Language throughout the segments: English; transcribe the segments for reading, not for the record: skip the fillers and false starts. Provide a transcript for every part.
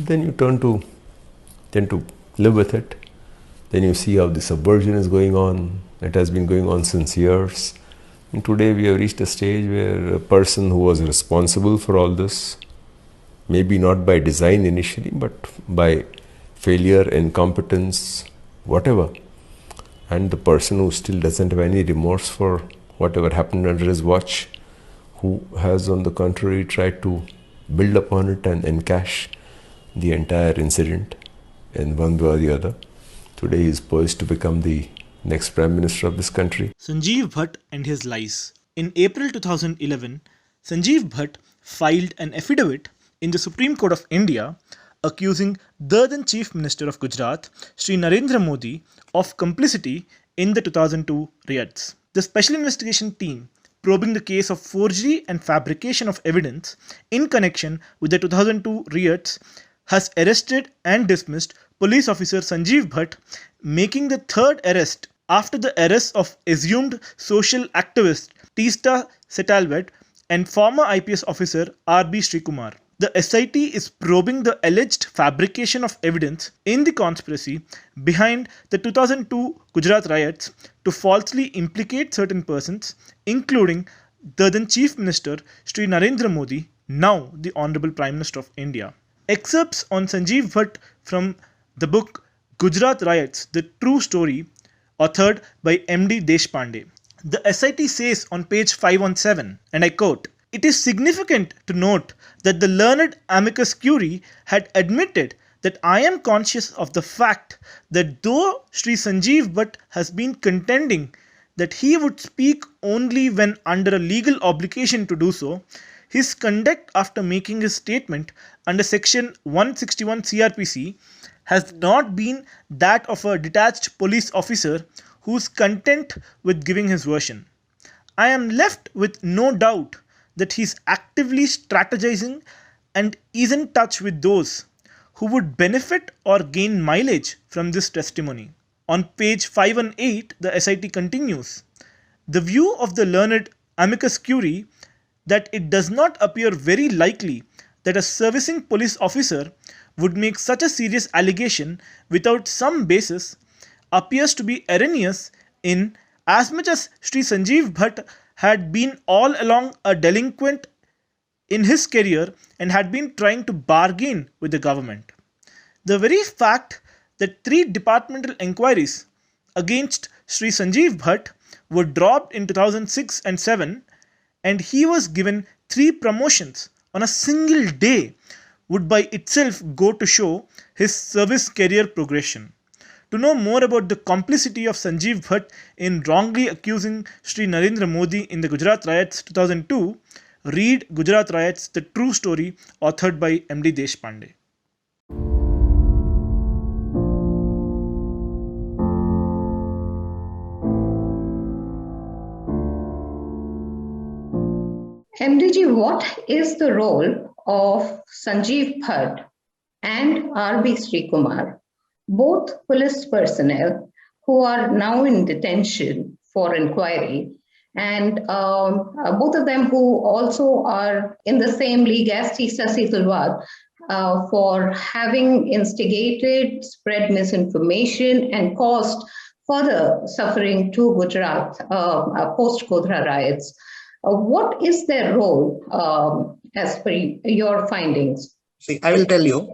then you tend to live with it. Then you see how the subversion is going on. It has been going on since years. And today we have reached a stage where a person who was responsible for all this, maybe not by design initially, but by failure, incompetence, whatever, and the person who still doesn't have any remorse for whatever happened under his watch, who has on the contrary tried to build upon it and encash the entire incident in one way or the other. Today he is poised to become the next Prime Minister of this country. Sanjeev Bhatt and his lies. In April 2011, Sanjeev Bhatt filed an affidavit in the Supreme Court of India accusing the then Chief Minister of Gujarat, Shri Narendra Modi, of complicity in the 2002 riots. The Special Investigation Team probing the case of forgery and fabrication of evidence in connection with the 2002 riots has arrested and dismissed police officer Sanjeev Bhatt, making the third arrest after the arrest of assumed social activist Teesta Setalvad and former IPS officer R.B. Srikumar. The SIT is probing the alleged fabrication of evidence in the conspiracy behind the 2002 Gujarat Riots to falsely implicate certain persons, including the then Chief Minister Shri Narendra Modi, now the Honorable Prime Minister of India. Excerpts on Sanjeev Bhatt from the book Gujarat Riots, The True Story, authored by D Deshpande. The SIT says on page 517, and I quote, "It is significant to note that the learned amicus curiae had admitted that I am conscious of the fact that though Shri Sanjeev Bhatt has been contending that he would speak only when under a legal obligation to do so, his conduct after making his statement under section 161 CRPC has not been that of a detached police officer who is content with giving his version. I am left with no doubt that he is actively strategizing and is in touch with those who would benefit or gain mileage from this testimony." On page 518, the SIT continues, "The view of the learned amicus curiae that it does not appear very likely that a servicing police officer would make such a serious allegation without some basis appears to be erroneous in as much as Shri Sanjeev Bhatt had been all along a delinquent in his career and had been trying to bargain with the government. The very fact that 3 departmental inquiries against Shri Sanjeev Bhatt were dropped in 2006 and 7 and he was given 3 promotions on a single day would by itself go to show his service career progression. To know more about the complicity of Sanjeev Bhatt in wrongly accusing Shri Narendra Modi in the Gujarat Riots 2002, read Gujarat Riots, The True Story, authored by D Deshpande. MDG, what is the role of Sanjeev Bhatt and R.B. Srikumar, both police personnel who are now in detention for inquiry, and both of them who also are in the same league as Teesta Setalvad for having instigated, spread misinformation, and caused further suffering to Gujarat post-Godhra riots? What is their role as per your findings? See, I will tell you,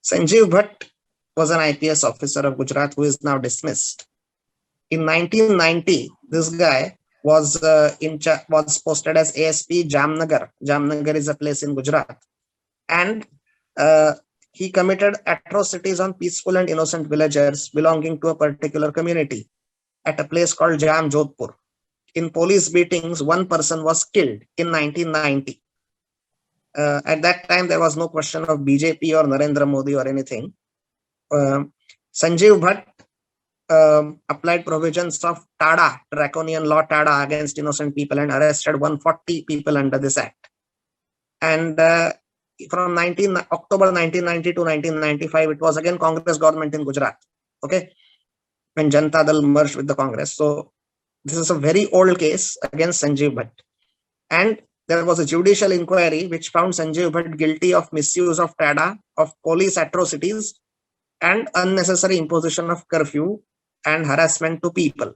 Sanjeev Bhatt was an IPS officer of Gujarat who is now dismissed. In 1990, this guy was posted as ASP Jamnagar. Jamnagar is a place in Gujarat. And he committed atrocities on peaceful and innocent villagers belonging to a particular community at a place called Jam Jodhpur. In police beatings, 1 person was killed in 1990. At that time, there was no question of BJP or Narendra Modi or anything. Sanjeev Bhatt applied provisions of TADA, draconian law TADA, against innocent people and arrested 140 people under this act. And from October 1990 to 1995, it was again Congress government in Gujarat, okay, when Janata Dal merged with the Congress. So this is a very old case against Sanjeev Bhatt. And there was a judicial inquiry which found Sanjeev Bhatt guilty of misuse of TADA, of police atrocities, and unnecessary imposition of curfew and harassment to people.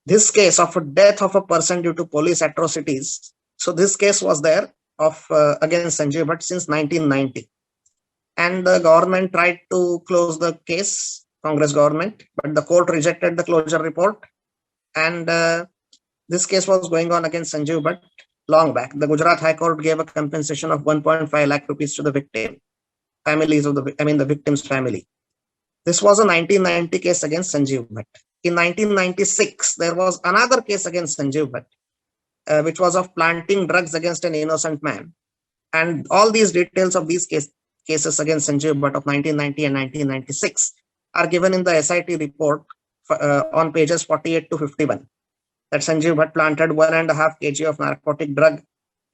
This case of a death of a person due to police atrocities, so this case was there of against Sanjeev Bhatt since 1990. And the government tried to close the case, Congress government, but the court rejected the closure report. And this case was going on against Sanjeev Bhatt long back. The Gujarat High Court gave a compensation of 1.5 lakh rupees to the families of the victim's family. This was a 1990 case against Sanjeev Bhatt. In 1996, there was another case against Sanjeev Bhatt, which was of planting drugs against an innocent man. And all these details of these cases against Sanjeev Bhatt of 1990 and 1996 are given in the SIT report on pages 48 to 51. That Sanjeev Bhatt planted 1.5 kg of narcotic drug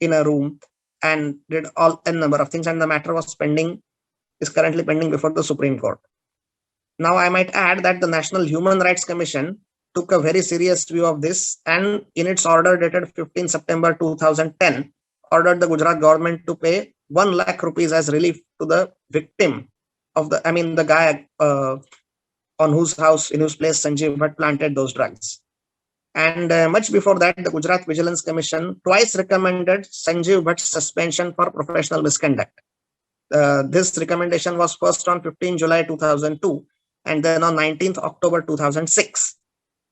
in a room and did a number of things, and the matter is currently pending before the Supreme Court. Now, I might add that the National Human Rights Commission took a very serious view of this, and in its order dated 15 September 2010, ordered the Gujarat government to pay 1 lakh rupees as relief to the victim of the guy in whose place Sanjeev Bhatt planted those drugs. And much before that, the Gujarat Vigilance Commission twice recommended Sanjeev Bhatt's suspension for professional misconduct. This recommendation was first on 15 July 2002 and then on 19th October 2006.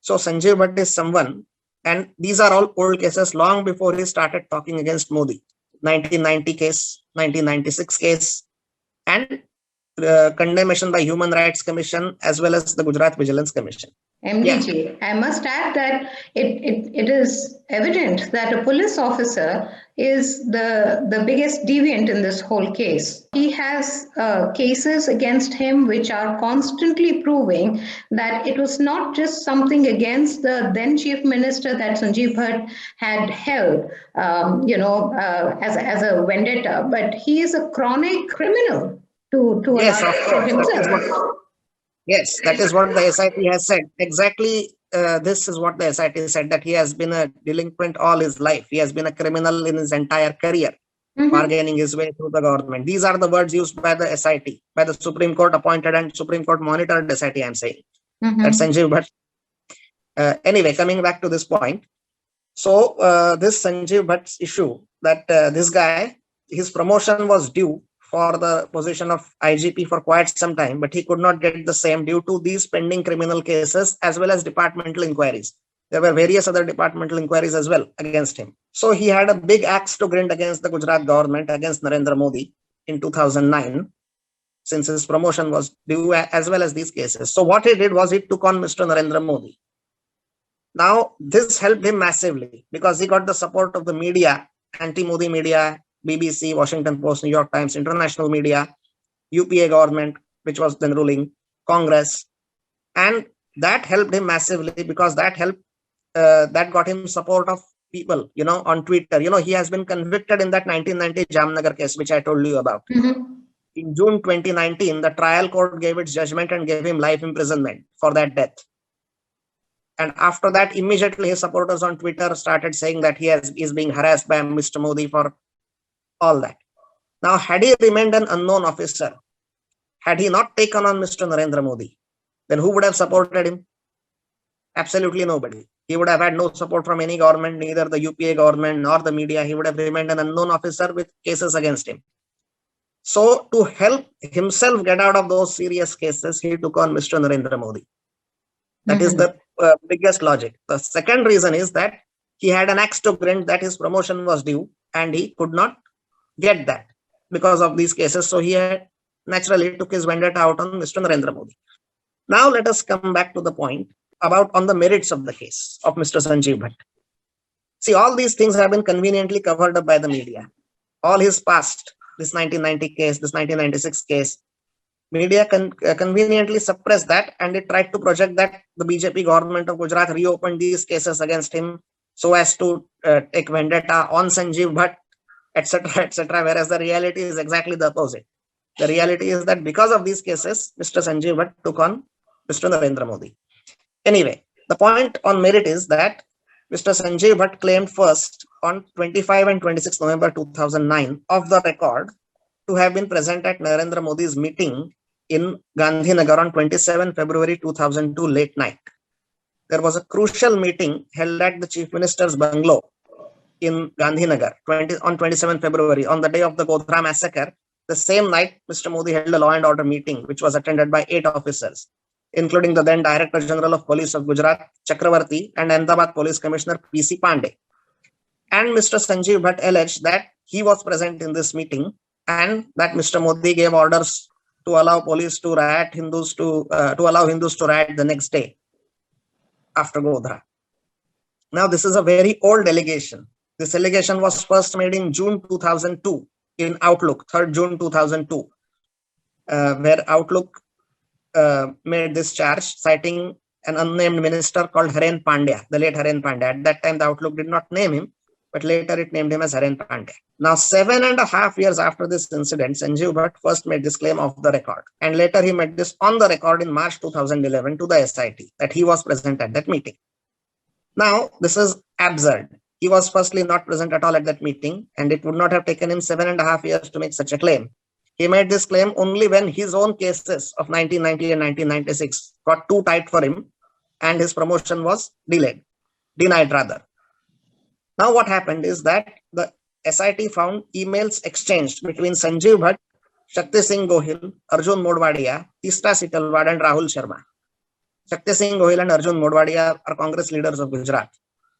So Sanjeev Bhatt is someone, and these are all old cases long before he started talking against Modi. 1990 case, 1996 case, and condemnation by Human Rights Commission as well as the Gujarat Vigilance Commission. MDG, I must add that it is evident that a police officer is the biggest deviant in this whole case. He has cases against him which are constantly proving that it was not just something against the then Chief Minister that Sanjeev Bhatt had held, as a vendetta, but he is a chronic criminal to yes, of course. himself. Yes, that is what the SIT has said. Exactly, this is what the SIT said, that he has been a delinquent all his life. He has been a criminal in his entire career, bargaining his way through the government. These are the words used by the SIT, by the Supreme Court appointed and Supreme Court monitored SIT, I'm saying. That's Sanjeev Bhatt. Anyway, coming back to this point. So, this Sanjeev Bhatt's issue, that this guy, his promotion was due for the position of IGP for quite some time, but he could not get the same due to these pending criminal cases as well as departmental inquiries. There were various other departmental inquiries as well against him. So he had a big axe to grind against the Gujarat government, against Narendra Modi in 2009, since his promotion was due as well as these cases. So what he did was he took on Mr. Narendra Modi. Now, this helped him massively because he got the support of the media, anti-Modi media, BBC, Washington Post, New York Times, international media, UPA government, which was then ruling, Congress. And that helped him massively because that got him support of people, on Twitter. He has been convicted in that 1990 Jamnagar case, which I told you about. In June 2019, the trial court gave its judgment and gave him life imprisonment for that death. And after that, immediately his supporters on Twitter started saying that he is being harassed by Mr. Modi for all that. Now, had he remained an unknown officer, had he not taken on Mr. Narendra Modi, then who would have supported him? Absolutely nobody. He would have had no support from any government, neither the UPA government nor the media. He would have remained an unknown officer with cases against him. So, to help himself get out of those serious cases, he took on Mr. Narendra Modi. That is the biggest logic. The second reason is that he had an axe to grind that his promotion was due and he could not get that because of these cases. So he had naturally took his vendetta out on Mr. Narendra Modi. Now let us come back to the point on the merits of the case of Mr. Sanjeev Bhatt. See, all these things have been conveniently covered up by the media. All his past, this 1990 case, this 1996 case, media conveniently suppressed that, and it tried to project that the BJP government of Gujarat reopened these cases against him so as to take vendetta on Sanjeev Bhatt, etc., etc., whereas the reality is exactly the opposite. The reality is that because of these cases, Mr. Sanjeev Bhatt took on Mr. Narendra Modi. Anyway, the point on merit is that Mr. Sanjeev Bhatt claimed first on 25 and 26 November 2009 of the record to have been present at Narendra Modi's meeting in Gandhinagar on 27 February 2002 late night. There was a crucial meeting held at the Chief Minister's bungalow in Gandhinagar on 27 February, on the day of the Godhra massacre. The same night, Mr. Modi held a law and order meeting, which was attended by 8 officers, including the then Director General of Police of Gujarat, Chakravarti, and Ahmedabad Police Commissioner PC Pandey. And Mr. Sanjeev Bhatt alleged that he was present in this meeting and that Mr. Modi gave orders to allow police to riot Hindus to allow Hindus to riot the next day after Godhra. Now, this is a very old allegation. This allegation was first made in June 2002 in Outlook, 3rd June 2002, where Outlook made this charge, citing an unnamed minister called Aham Pandya, the late Aham Pandya. At that time, the Outlook did not name him, but later it named him as Aham Pandya. Now, 7.5 years after this incident, Sanjeev Bhatt first made this claim off the record. And later he made this on the record in March 2011 to the SIT, that he was present at that meeting. Now, this is absurd. He was firstly not present at all at that meeting, and it would not have taken him 7.5 years to make such a claim. He made this claim only when his own cases of 1990 and 1996 got too tight for him, and his promotion was denied rather. Now what happened is that the SIT found emails exchanged between Sanjeev Bhatt, Shakti Singh Gohil, Arjun Modwadia, Tista Sitalwad, and Rahul Sharma. Shakti Singh Gohil and Arjun Modwadia are Congress leaders of Gujarat.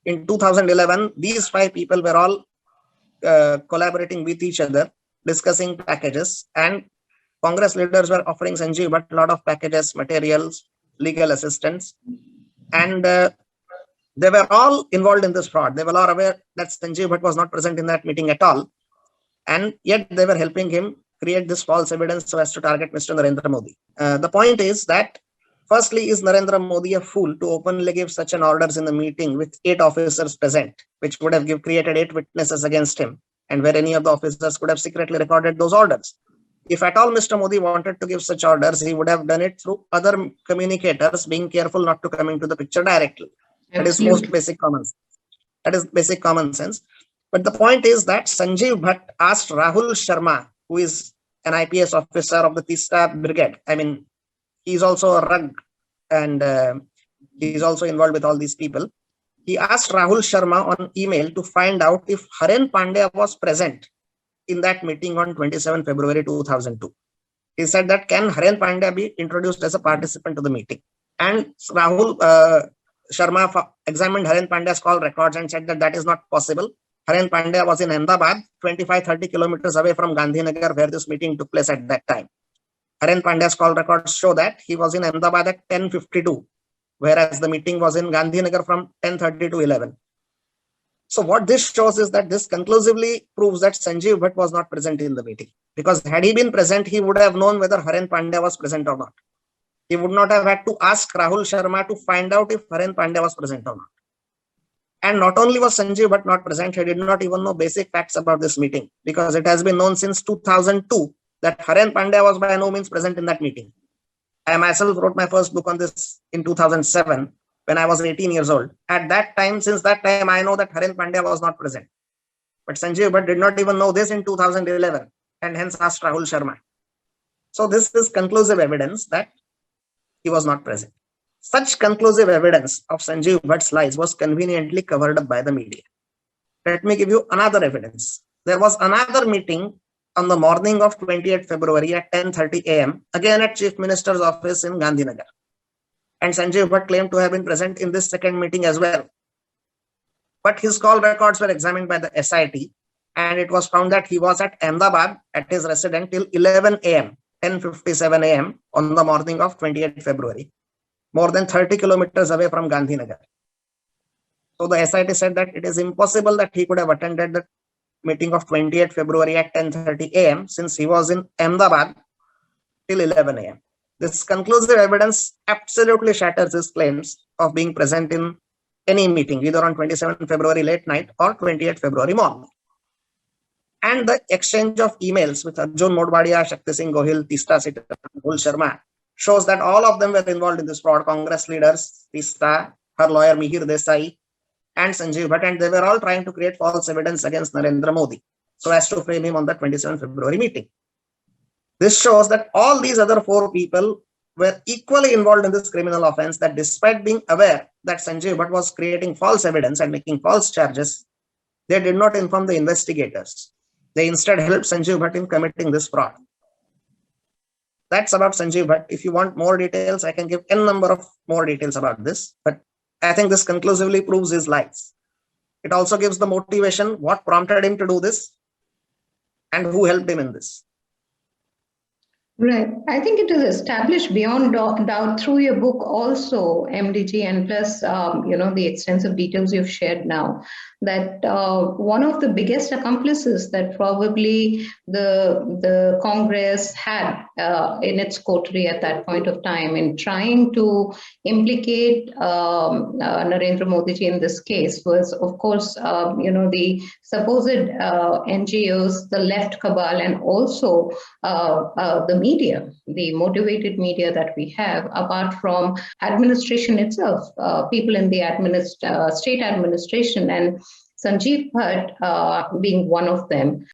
In 2011, these 5 people were all collaborating with each other, discussing packages, and Congress leaders were offering Sanjeev Bhatt a lot of packages, materials, legal assistance, and they were all involved in this fraud. They were all aware that Sanjeev Bhatt was not present in that meeting at all, and yet they were helping him create this false evidence so as to target Mr. Narendra Modi. The point is that, firstly, is Narendra Modi a fool to openly give such an orders in the meeting with 8 officers present, which would have created 8 witnesses against him, and where any of the officers could have secretly recorded those orders? If at all Mr. Modi wanted to give such orders, he would have done it through other communicators, being careful not to come into the picture directly. That is most basic common sense. That is basic common sense. But the point is that Sanjeev Bhatt asked Rahul Sharma, who is an IPS officer of the Tista Brigade. I mean, he's also a rug, and he's also involved with all these people. He asked Rahul Sharma on email to find out if Aham Pandya was present in that meeting on 27 February 2002. He said that, can Aham Pandya be introduced as a participant to the meeting? And Rahul Sharma examined Aham Pandya's call records and said that that is not possible. Aham Pandya was in Ahmedabad, 25-30 kilometers away from Gandhinagar, where this meeting took place at that time. Aham Pandya's call records show that he was in Ahmedabad at 10:52, whereas the meeting was in Gandhinagar from 10:30 to 11. So what this shows is that this conclusively proves that Sanjeev Bhatt was not present in the meeting, because had he been present, he would have known whether Aham Pandya was present or not. He would not have had to ask Rahul Sharma to find out if Aham Pandya was present or not. And not only was Sanjeev Bhatt not present, he did not even know basic facts about this meeting, because it has been known since 2002 that Aham Pandya was by no means present in that meeting. I myself wrote my first book on this in 2007 when I was 18 years old. At that time, since that time, I know that Aham Pandya was not present. But Sanjeev Bhatt did not even know this in 2011 and hence asked Rahul Sharma. So this is conclusive evidence that he was not present. Such conclusive evidence of Sanjeev Bhatt's lies was conveniently covered up by the media. Let me give you another evidence. There was another meeting on the morning of 28th February at 10:30 a.m., again at Chief Minister's office in Gandhinagar. And Sanjeev Bhatt claimed to have been present in this second meeting as well. But his call records were examined by the SIT, and it was found that he was at Ahmedabad at his residence till 11 a.m., 10:57 a.m. on the morning of 28th February, more than 30 kilometers away from Gandhinagar. So the SIT said that it is impossible that he could have attended the meeting of 28th February at 10:30 a.m. since he was in Ahmedabad till 11 a.m. This conclusive evidence absolutely shatters his claims of being present in any meeting, either on 27th February late night or 28th February morning. And the exchange of emails with Arjun Modwadia, Shakti Singh Gohil, Tista Sitalwad, Rahul Sharma shows that all of them were involved in this fraud. Congress leaders, Tista, her lawyer Mihir Desai, and Sanjeev Bhatt, and they were all trying to create false evidence against Narendra Modi so as to frame him on the 27th February meeting. This shows that all these other 4 people were equally involved in this criminal offense, that despite being aware that Sanjeev Bhatt was creating false evidence and making false charges, they did not inform the investigators. They instead helped Sanjeev Bhatt in committing this fraud. That's about Sanjeev Bhatt. If you want more details, I can give n number of more details about this, but I think this conclusively proves his lies. It also gives the motivation, what prompted him to do this, and who helped him in this. Right. I think it is established beyond doubt through your book also, MDG, and plus, the extensive details you've shared now, that one of the biggest accomplices that probably the Congress had in its coterie at that point of time in trying to implicate Narendra Modi in this case was, of course, the supposed NGOs, the left cabal, and also the media, the motivated media that we have, apart from administration itself, people in the state administration, and Sanjeev Bhatt being one of them.